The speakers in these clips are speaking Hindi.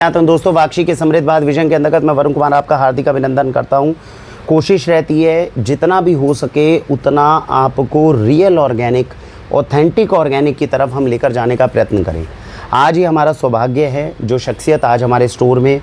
तो दोस्तों वाक्षी के समृद्ध भारत विजन के अंतर्गत मैं वरुण कुमार आपका हार्दिक अभिनंदन करता हूं। कोशिश रहती है जितना भी हो सके उतना आपको रियल ऑर्गेनिक, ऑथेंटिक ऑर्गेनिक की तरफ हम लेकर जाने का प्रयत्न करें। आज ही हमारा सौभाग्य है जो शख्सियत आज हमारे स्टोर में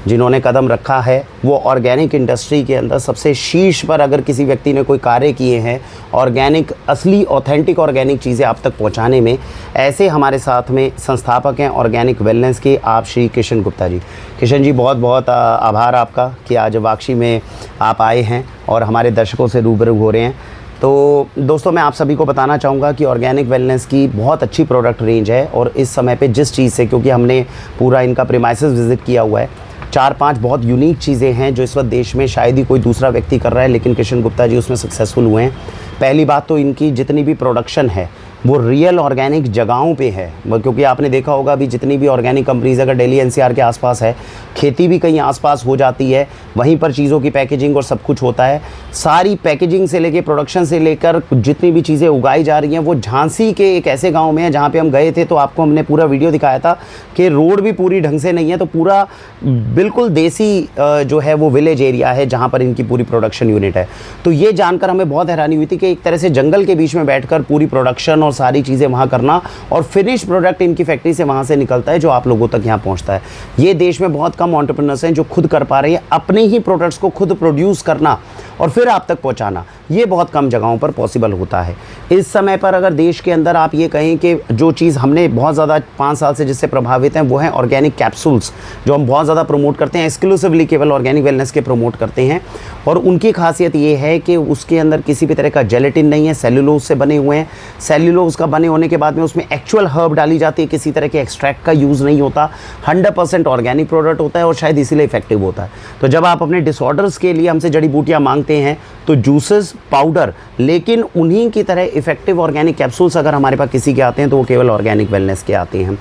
जिन्होंने कदम रखा है वो ऑर्गेनिक इंडस्ट्री के अंदर सबसे शीर्ष पर अगर किसी व्यक्ति ने कोई कार्य किए हैं ऑर्गेनिक, असली ऑथेंटिक ऑर्गेनिक चीज़ें आप तक पहुंचाने में, ऐसे हमारे साथ में संस्थापक हैं ऑर्गेनिक वेलनेस के, आप श्री किशन गुप्ता जी। किशन जी बहुत बहुत आभार आपका कि आज वाक्षी में आप आए हैं और हमारे दर्शकों से रूबरू हो रहे हैं। तो दोस्तों मैं आप सभी को बताना चाहूँगा कि ऑर्गेनिक वेलनेस की बहुत अच्छी प्रोडक्ट रेंज है और इस समय पे जिस चीज़ से, क्योंकि हमने पूरा इनका प्रीमाइसेस विज़िट किया हुआ है, 4-5 बहुत यूनिक चीज़ें हैं जो इस वक्त देश में शायद ही कोई दूसरा व्यक्ति कर रहा है, लेकिन किशन गुप्ता जी उसमें सक्सेसफुल हुए हैं। पहली बात तो इनकी जितनी भी प्रोडक्शन है वो रियल ऑर्गेनिक जगहों पे है, क्योंकि आपने देखा होगा अभी जितनी भी ऑर्गेनिक कंपनीज अगर दिल्ली एनसीआर के आसपास है, खेती भी कहीं आसपास हो जाती है, वहीं पर चीज़ों की पैकेजिंग और सब कुछ होता है। सारी पैकेजिंग से लेकर प्रोडक्शन से लेकर जितनी भी चीज़ें उगाई जा रही हैं वो झांसी के एक ऐसे गाँव में है जहाँ पर हम गए थे तो आपको हमने पूरा वीडियो दिखाया था कि रोड भी पूरी ढंग से नहीं है, तो पूरा बिल्कुल देसी जो है वो विलेज एरिया है जहाँ पर इनकी पूरी प्रोडक्शन यूनिट है। तो ये जानकर हमें बहुत हैरानी हुई थी कि एक तरह से जंगल के बीच में बैठकर पूरी प्रोडक्शन और सारी चीज़ें वहाँ करना और फिनिश प्रोडक्ट इनकी फैक्ट्री से वहाँ से निकलता है जो आप लोगों तक यहाँ पहुँचता है। ये देश में बहुत कम एंटरप्रेन्योर्स हैं जो खुद कर पा रहे हैं अपने ही प्रोडक्ट्स को खुद प्रोड्यूस करना और फिर आप तक पहुँचाना, ये बहुत कम जगहों पर पॉसिबल होता है। इस समय पर अगर देश के अंदर आप ये कहें कि जो चीज़ हमने बहुत ज़्यादा 5 साल से जिससे प्रभावित हैं वो हैं ऑर्गेनिक कैप्सूल्स, जो हम बहुत ज़्यादा प्रमोट करते हैं, एक्सक्लूसिवली केवल ऑर्गेनिक वेलनेस के प्रमोट करते हैं। और उनकी खासियत ये है कि उसके अंदर किसी भी तरह का जेलेटिन नहीं है, सेल्यूलोज से बने हुए हैं। सेल्यूलोज का बने होने के बाद में उसमें एक्चुअल हर्ब डाली जाती है, किसी तरह के एक्सट्रैक्ट का यूज़ नहीं होता, 100% ऑर्गेनिक प्रोडक्ट होता है और शायद इसीलिए इफेक्टिव होता है। तो जब आप अपने डिसऑर्डर्स के लिए हमसे जड़ी बूटियाँ मांगते हैं तो जूसेस, पाउडर, लेकिन उन्हीं की तरह इफेक्टिव ऑर्गेनिक कैप्सूल्स अगर हमारे पास किसी के आते हैं तो वो केवल ऑर्गेनिक वेलनेस के आते हैं।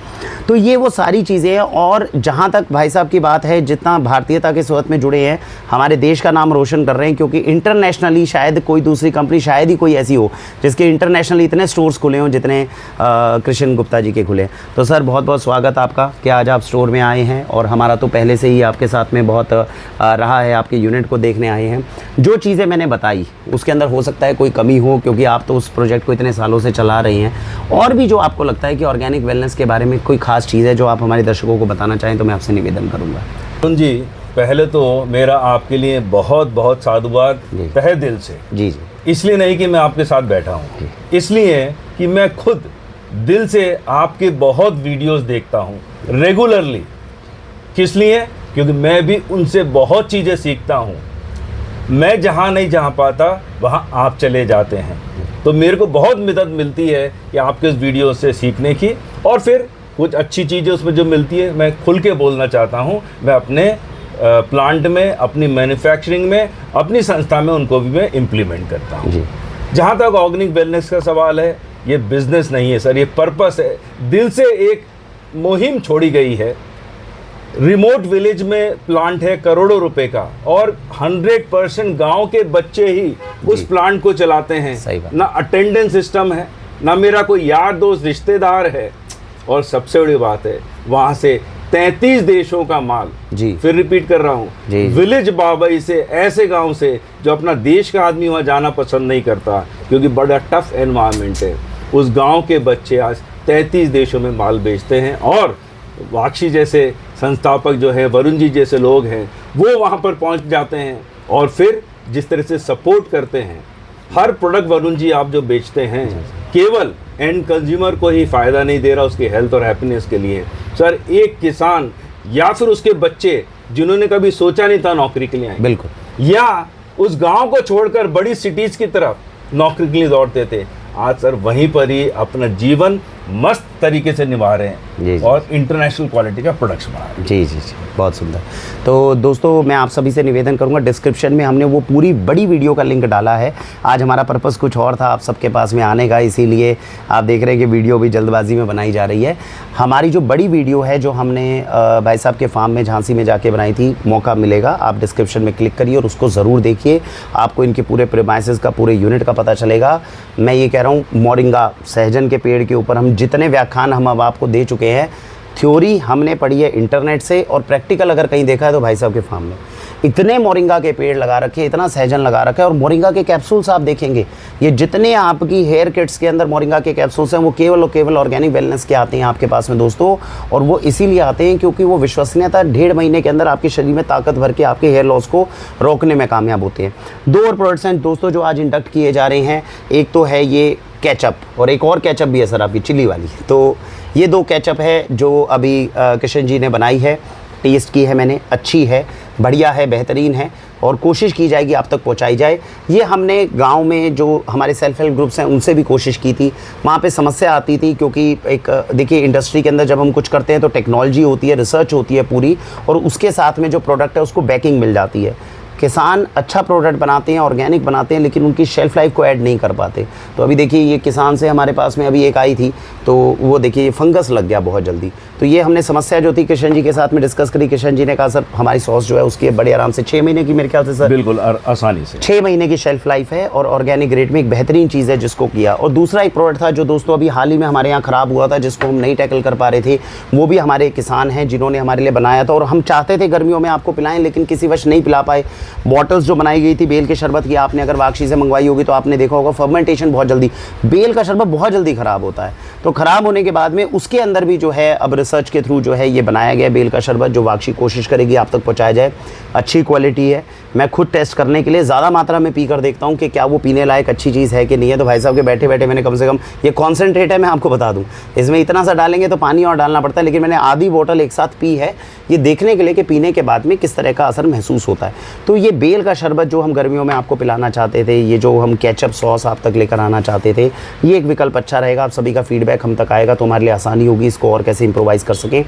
तो ये वो सारी चीज़ें हैं। और जहाँ तक भाई साहब की बात है, जितना भारतीयता के साथ में जुड़े हैं, हमारे देश का नाम रोशन कर रहे हैं, क्योंकि इंटरनेशनली शायद कोई दूसरी कंपनी, शायद ही कोई ऐसी हो जिसके इंटरनेशनली इतने स्टोर्स खुले हों जितने कृष्ण गुप्ता जी के खुले। तो सर बहुत बहुत स्वागत आपका कि आज आप स्टोर में आए हैं और हमारा तो पहले से ही आपके साथ में बहुत रहा है, आपके यूनिट को देखने आए हैं। जो चीज़ें मैंने बताई उसके अंदर हो सकता है कोई कमी हो, क्योंकि आप तो उस प्रोजेक्ट को इतने सालों से चला रही हैं। और भी जो आपको लगता है कि ऑर्गेनिक वेलनेस के बारे में कोई खास चीज़ है जो आप हमारे दर्शकों को बताना चाहें तो मैं आपसे निवेदन करूँगा। जी पहले तो मेरा आपके लिए बहुत बहुत साधुवाद तहे दिल से। जी जी। इसलिए नहीं कि मैं आपके साथ बैठा हूँ, इसलिए कि मैं खुद दिल से आपके बहुत वीडियोस देखता हूँ रेगुलरली। किस लिए? क्योंकि मैं भी उनसे बहुत चीज़ें सीखता हूँ। मैं जहाँ नहीं जा पाता वहाँ आप चले जाते हैं, तो मेरे को बहुत मदद मिलती है कि आपके उस वीडियो से सीखने की। और फिर कुछ अच्छी चीज़ें उसमें जो मिलती है मैं खुल के बोलना चाहता हूँ, मैं अपने प्लांट में, अपनी मैन्युफैक्चरिंग में, अपनी संस्था में उनको भी मैं इम्प्लीमेंट करता हूँ। जहाँ तक ऑर्गेनिक वेलनेस का सवाल है, ये बिजनेस नहीं है सर, ये पर्पस है। दिल से एक मुहिम छोड़ी गई है। रिमोट विलेज में प्लांट है करोड़ों रुपए का और 100% गांव के बच्चे ही उस प्लांट को चलाते हैं। ना अटेंडेंस सिस्टम है, ना मेरा कोई यार दोस्त रिश्तेदार है, और सबसे बड़ी बात है वहाँ से 33 देशों का माल। फिर रिपीट कर रहा हूँ, विलेज बाबई से, ऐसे गांव से जो अपना देश का आदमी वहाँ जाना पसंद नहीं करता क्योंकि बड़ा टफ एनवायरनमेंट है, उस गांव के बच्चे आज 33 देशों में माल बेचते हैं। और वाक्षी जैसे संस्थापक जो है, वरुण जी जैसे लोग हैं, वो वहाँ पर पहुँच जाते हैं और फिर जिस तरह से सपोर्ट करते हैं। हर प्रोडक्ट वरुण जी आप जो बेचते हैं केवल एंड कंज्यूमर को ही फ़ायदा नहीं दे रहा, उसके हेल्थ और हैप्पीनेस के लिए। सर एक किसान या फिर उसके बच्चे जिन्होंने कभी सोचा नहीं था नौकरी के लिए आए, बिल्कुल, या उस गांव को छोड़कर बड़ी सिटीज़ की तरफ नौकरी के लिए दौड़ते थे, आज सर वहीं पर ही अपना जीवन मस्त तरीके से निभा रहे हैं और इंटरनेशनल क्वालिटी का प्रोडक्ट्स बना रहे हैं। जी जी जी, बहुत सुंदर। तो दोस्तों मैं आप सभी से निवेदन करूंगा, डिस्क्रिप्शन में हमने वो पूरी बड़ी वीडियो का लिंक डाला है। आज हमारा पर्पस कुछ और था आप सबके पास में आने का, इसीलिए आप देख रहे हैं कि वीडियो भी जल्दबाजी में बनाई जा रही है। हमारी जो बड़ी वीडियो है जो हमने भाई साहब के फार्म में झांसी में जाके बनाई थी, मौका मिलेगा आप डिस्क्रिप्शन में क्लिक करिए और उसको ज़रूर देखिए, आपको इनके पूरे प्रीमाइसेस का, पूरे यूनिट का पता चलेगा। मैं ये कह रहा हूँ, मोरिंगा सहजन के पेड़ के ऊपर हम जितने व्याख्यान हम अब आपको दे चुके हैं, थ्योरी हमने पढ़ी है इंटरनेट से, और प्रैक्टिकल अगर कहीं देखा है तो भाई साहब के फार्म में इतने मोरिंगा के पेड़ लगा रखे, इतना सहजन लगा रखा है, और मोरिंगा के कैप्सूल्स आप देखेंगे, ये जितने आपकी हेयर किट्स के अंदर मोरिंगा के कैप्सूल्स हैं वो केवल और केवल ऑर्गेनिक वेलनेस के आते हैं आपके पास में दोस्तों। और वो इसीलिए आते हैं क्योंकि वो विश्वसनीयता 1.5 महीने के अंदर आपके शरीर में ताकत भर के आपके हेयर लॉस को रोकने में कामयाब होते हैं। 2 और प्रोडक्ट्स हैं दोस्तों जो आज इंडक्ट किए जा रहे हैं, एक तो है ये केचप, और एक और केचप भी है सर आपकी चिली वाली। तो ये 2 केचप है जो अभी किशन जी ने बनाई है, टेस्ट की है मैंने, अच्छी है, बढ़िया है, बेहतरीन है, और कोशिश की जाएगी आप तक पहुंचाई जाए। ये हमने गांव में जो हमारे सेल्फ हेल्प ग्रुप्स हैं उनसे भी कोशिश की थी, वहाँ पे समस्या आती थी क्योंकि एक देखिए इंडस्ट्री के अंदर जब हम कुछ करते हैं तो टेक्नोलॉजी होती है, रिसर्च होती है पूरी, और उसके साथ में जो प्रोडक्ट है उसको बैकिंग मिल जाती है। किसान अच्छा प्रोडक्ट बनाते हैं, ऑर्गेनिक बनाते हैं, लेकिन उनकी शेल्फ लाइफ को ऐड नहीं कर पाते। तो अभी देखिए ये किसान से हमारे पास में अभी एक आई थी, तो वो देखिए ये फंगस लग गया बहुत जल्दी। तो ये हमने समस्या जो थी किशन जी के साथ में डिस्कस करी। किशन जी ने कहा सर हमारी सॉस जो है उसकी बड़े आराम से 6 महीने की, मेरे ख्याल से सर बिल्कुल आसानी से 6 महीने की शेल्फ लाइफ है, और ऑर्गेनिक रेट में एक बेहतरीन चीज़ है जिसको किया। और दूसरा एक प्रोडक्ट था जो दोस्तों अभी हाल ही में हमारे यहाँ ख़राब हुआ था, जिसको हम नहीं टैकल कर पा रहे थे, वो भी हमारे किसान हैं जिन्होंने हमारे लिए बनाया था, और हम चाहते थे गर्मियों में आपको पिलाएं लेकिन किसी वश नहीं पिला पाए। बॉटल्स जो बनाई गई थी बेल के शरबत की, आपने अगर वाक्षी से मंगवाई होगी तो आपने देखा होगा फर्मेंटेशन बहुत जल्दी, बेल का शरबत बहुत जल्दी ख़राब होता है। तो ख़राब होने के बाद में उसके अंदर भी जो है अब रिसर्च के थ्रू जो है ये बनाया गया बेल का शरबत, जो वाक्षी कोशिश करेगी आप तक पहुँचाया जाए। अच्छी क्वालिटी है, मैं खुद टेस्ट करने के लिए ज़्यादा मात्रा में पी कर देखता हूँ कि क्या वो पीने लायक अच्छी चीज़ है कि नहीं है। तो भाई साहब के बैठे बैठे मैंने कम से कम, ये कॉन्सेंट्रेट है मैं आपको बता दूँ, इसमें इतना सा डालेंगे तो पानी और डालना पड़ता है, लेकिन मैंने आधी बोतल एक साथ पी है ये देखने के लिए कि पीने के बाद में किस तरह का असर महसूस होता है। तो ये बेल का शरबत जो हम गर्मियों में आपको पिलाना चाहते थे, ये जो हम केचप सॉस आप तक लेकर आना चाहते थे, ये एक विकल्प अच्छा रहेगा। आप सभी का फीडबैक हम तक आएगा तो हमारे लिए आसानी होगी इसको और कैसे इम्प्रोवाइज़ कर सकें।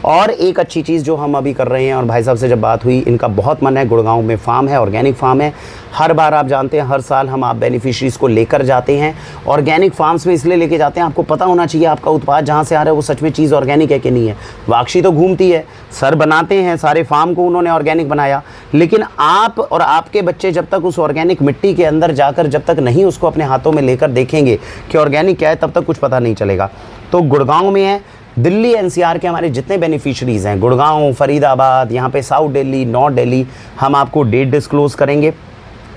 और एक अच्छी चीज़ जो हम अभी कर रहे हैं, और भाई साहब से जब बात हुई, इनका बहुत मन है, गुड़गांव में फार्म है, ऑर्गेनिक फार्म है। हर बार आप जानते हैं हर साल हम आप बेनिफिशरीज़ को लेकर जाते हैं ऑर्गेनिक फार्म्स में, इसलिए लेके जाते हैं आपको पता होना चाहिए आपका उत्पाद जहाँ से आ रहा है वो सच में चीज़ ऑर्गेनिक है कि नहीं है। वाक्षी तो घूमती है, सर बनाते हैं, सारे फार्म को उन्होंने ऑर्गेनिक बनाया, लेकिन आप और आपके बच्चे जब तक उस ऑर्गेनिक मिट्टी के अंदर जाकर जब तक नहीं उसको अपने हाथों में लेकर देखेंगे कि ऑर्गेनिक क्या है, तब तक कुछ पता नहीं चलेगा। तो गुड़गांव में है, दिल्ली एनसीआर के हमारे जितने बेनिफिशरीज़ हैं, गुड़गांव, फरीदाबाद, यहाँ पे साउथ दिल्ली, नॉर्थ दिल्ली, हम आपको डेट डिस्क्लोज़ करेंगे,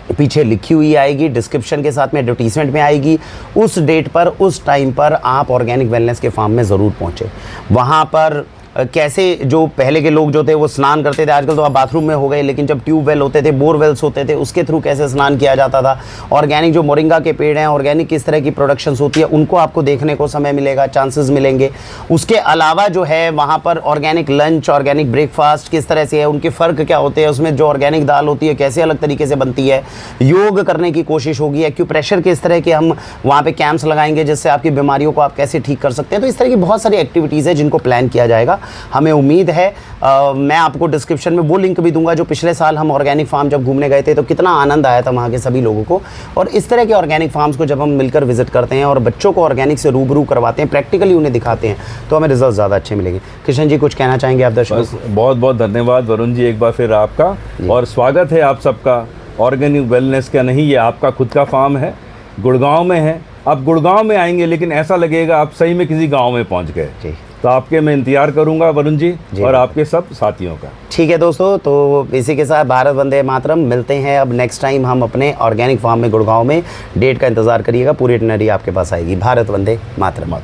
पीछे लिखी हुई आएगी, डिस्क्रिप्शन के साथ में एडवर्टीजमेंट में आएगी। उस डेट पर उस टाइम पर आप ऑर्गेनिक वेलनेस के फार्म में ज़रूर पहुँचे। वहाँ पर कैसे जो पहले के लोग जो थे वो स्नान करते थे, आजकल तो आप बाथरूम में हो गए, लेकिन जब ट्यूबवेल होते थे, बोरवेल्स होते थे, उसके थ्रू कैसे स्नान किया जाता था। ऑर्गेनिक जो मोरिंगा के पेड़ हैं, ऑर्गेनिक किस तरह की प्रोडक्शंस होती है, उनको आपको देखने को समय मिलेगा, चांसेस मिलेंगे। उसके अलावा जो है वहाँ पर ऑर्गेनिक लंच, ऑर्गेनिक ब्रेकफास्ट किस तरह से है, उनके फ़र्क क्या होते हैं, उसमें जो ऑर्गेनिक दाल होती है कैसे अलग तरीके से बनती है। योग करने की कोशिश होगी, एक्यूप्रेशर किस तरह के हम वहाँ पर कैंप्स लगाएंगे जिससे आपकी बीमारियों को आप कैसे ठीक कर सकते हैं। तो इस तरह की बहुत सारी एक्टिविटीज़ है जिनको प्लान किया जाएगा। हमें उम्मीद है मैं आपको डिस्क्रिप्शन में वो लिंक भी दूंगा जो पिछले साल हम ऑर्गेनिक फार्म जब घूमने गए थे तो कितना आनंद आया था वहाँ के सभी लोगों को। और इस तरह के ऑर्गेनिक फार्म्स को जब हम मिलकर विजिट करते हैं और बच्चों को ऑर्गेनिक से रूबरू करवाते हैं, प्रैक्टिकली उन्हें दिखाते हैं, तो हमें रिजल्ट ज़्यादा अच्छे मिलेंगे। किशन जी कुछ कहना चाहेंगे आप दर्शकों को? बहुत बहुत धन्यवाद वरुण जी, एक बार फिर आपका, और स्वागत है आप सबका। ऑर्गेनिक वेलनेस का नहीं, ये आपका खुद का फार्म है, गुड़गांव में है। आप गुड़गांव में आएंगे लेकिन ऐसा लगेगा आप सही में किसी गांव में पहुंच गए। तो आपके मैं इंतजार करूंगा वरुण जी और आपके सब साथियों का। ठीक है दोस्तों, तो इसी के साथ भारत वंदे मातरम, मिलते हैं अब नेक्स्ट टाइम हम अपने ऑर्गेनिक फार्म में गुड़गांव में। डेट का इंतज़ार करिएगा, पूरी इटनरी आपके पास आएगी। भारत वंदे मातरम।